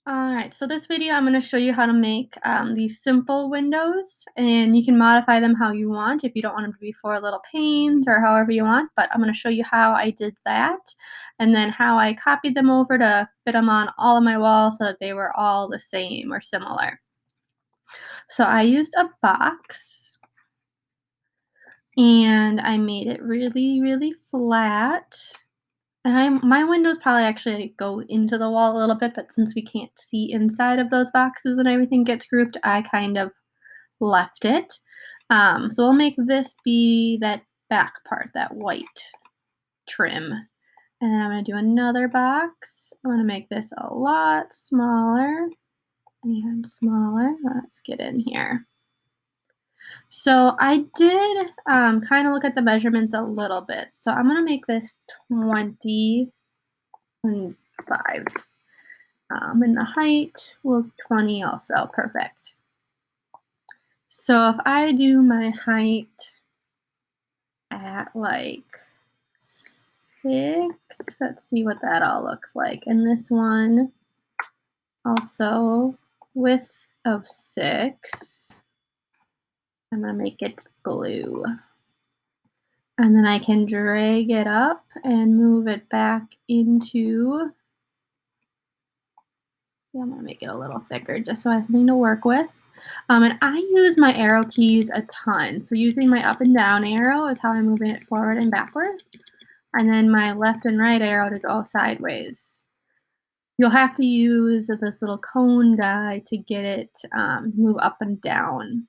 Alright, so this video I'm going to show you how to make these simple windows, and you can modify them how you want if you don't want them to be 4 little panes or however you want, but I'm going to show you how I did that and then how I copied them over to fit them on all of my walls so that they were all the same or similar. So I used a box and I made it really, really flat. And my windows probably actually go into the wall a little bit, but since we can't see inside of those boxes when everything gets grouped, I kind of left it. So we'll make this be that back part, that white trim. And then I'm going to do another box. I'm going to make this a lot smaller and smaller. Let's get in here. So I did kind of look at the measurements a little bit. So I'm going to make this 20 and 5. And the height will 20 also. Perfect. So if I do my height at like 6, let's see what that all looks like. And this one also width of 6. I'm going to make it blue. And then I can drag it up and move it back into, I'm going to make it a little thicker just so I have something to work with. And I use my arrow keys a ton. So using my up and down arrow is how I'm moving it forward and backward. And then my left and right arrow to go sideways. You'll have to use this little cone die to get it move up and down.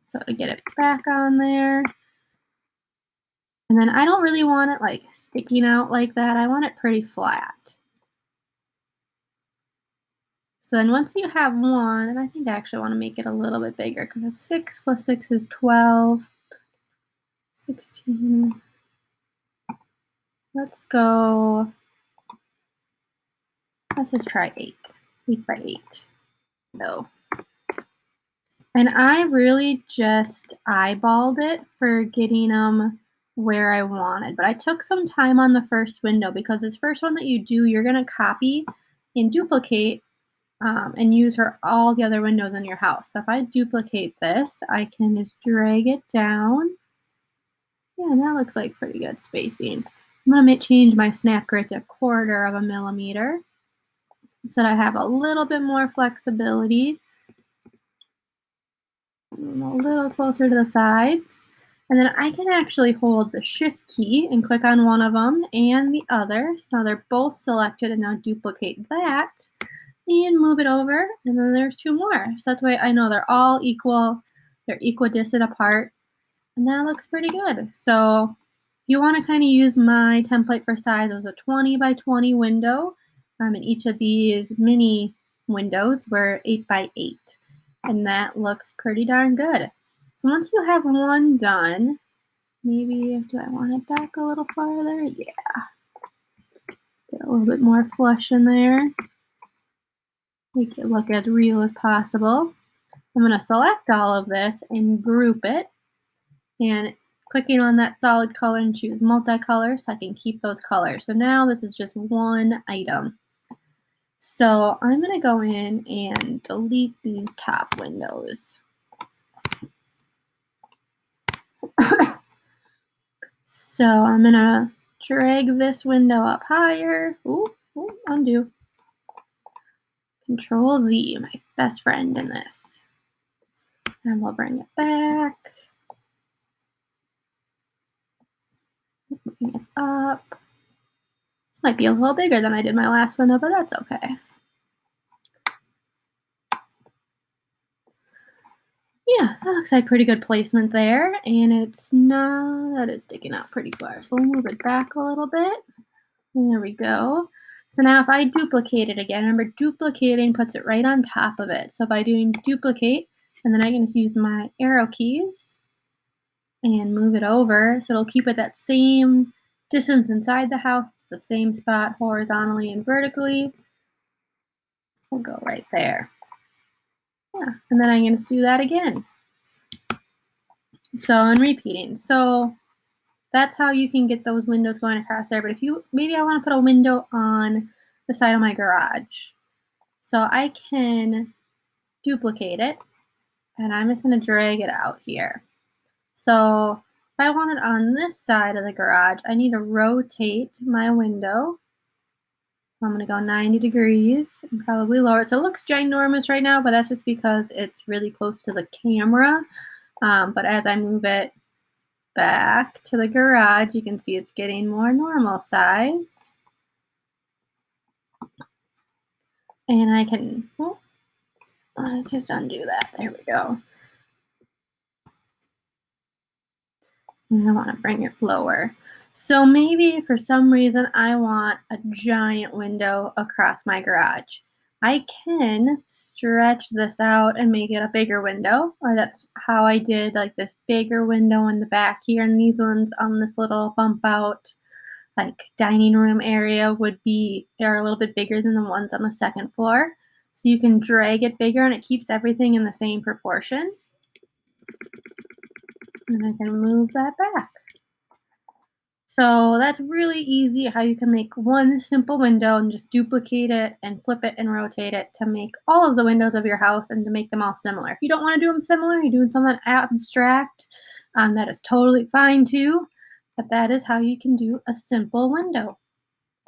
So to get it back on there. And then I don't really want it like sticking out like that. I want it pretty flat. So then once you have one, and I think I actually want to make it a little bit bigger because it's 6 plus 6 is 12, 16. Let's go, let's just try 8, 8 by 8. No. And I really just eyeballed it for getting them where I wanted. But I took some time on the first window because this first one that you do, you're going to copy and duplicate and use for all the other windows in your house. So if I duplicate this, I can just drag it down. Yeah, and that looks like pretty good spacing. I'm going to change my snap grid to 1/4 of a millimeter so that I have a little bit more flexibility. A little closer to the sides. And then I can actually hold the shift key and click on one of them and the other. So now they're both selected, and now duplicate that and move it over. And then there's 2 more. So that's why I know they're all equal. They're equidistant apart. And that looks pretty good. So if you want to kind of use my template for size, it was a 20 by 20 window. And each of these mini windows were 8 by 8. And that looks pretty darn good. So once you have one done, maybe, do I want it back a little farther? Yeah. Get a little bit more flush in there. Make it look as real as possible. I'm going to select all of this and group it. And clicking on that solid color and choose multicolor so I can keep those colors. So now this is just one item. So I'm going to go in and delete these top windows. So I'm going to drag this window up higher. Ooh, undo. Control Z, my best friend in this. And we'll bring it back. Bring it up. This might be a little bigger than I did my last window, but that's okay. Yeah, that looks like pretty good placement there, and it's not, that is sticking out pretty far. So we'll move it back a little bit. There we go. So now if I duplicate it again, remember duplicating puts it right on top of it. So by doing duplicate, and then I can just use my arrow keys and move it over. So it'll keep it that same distance inside the house. It's the same spot horizontally and vertically. We'll go right there. Yeah, and then I can just do that again. So, and repeating. So that's how you can get those windows going across there. But if you, maybe I want to put a window on the side of my garage. So I can duplicate it, and I'm just going to drag it out here. So if I want it on this side of the garage, I need to rotate my window. I'm going to go 90 degrees and probably lower it. So it looks ginormous right now, but that's just because it's really close to the camera. But as I move it back to the garage, you can see it's getting more normal sized. And I can, oh, let's just undo that. There we go. And I want to bring it lower. So maybe for some reason I want a giant window across my garage. I can stretch this out and make it a bigger window, or that's how I did like this bigger window in the back here, and these ones on this little bump out like dining room area are a little bit bigger than the ones on the second floor. So you can drag it bigger and it keeps everything in the same proportion. And I can move that back. So that's really easy how you can make one simple window and just duplicate it and flip it and rotate it to make all of the windows of your house and to make them all similar. If you don't want to do them similar, you're doing something abstract, that is totally fine too. But that is how you can do a simple window.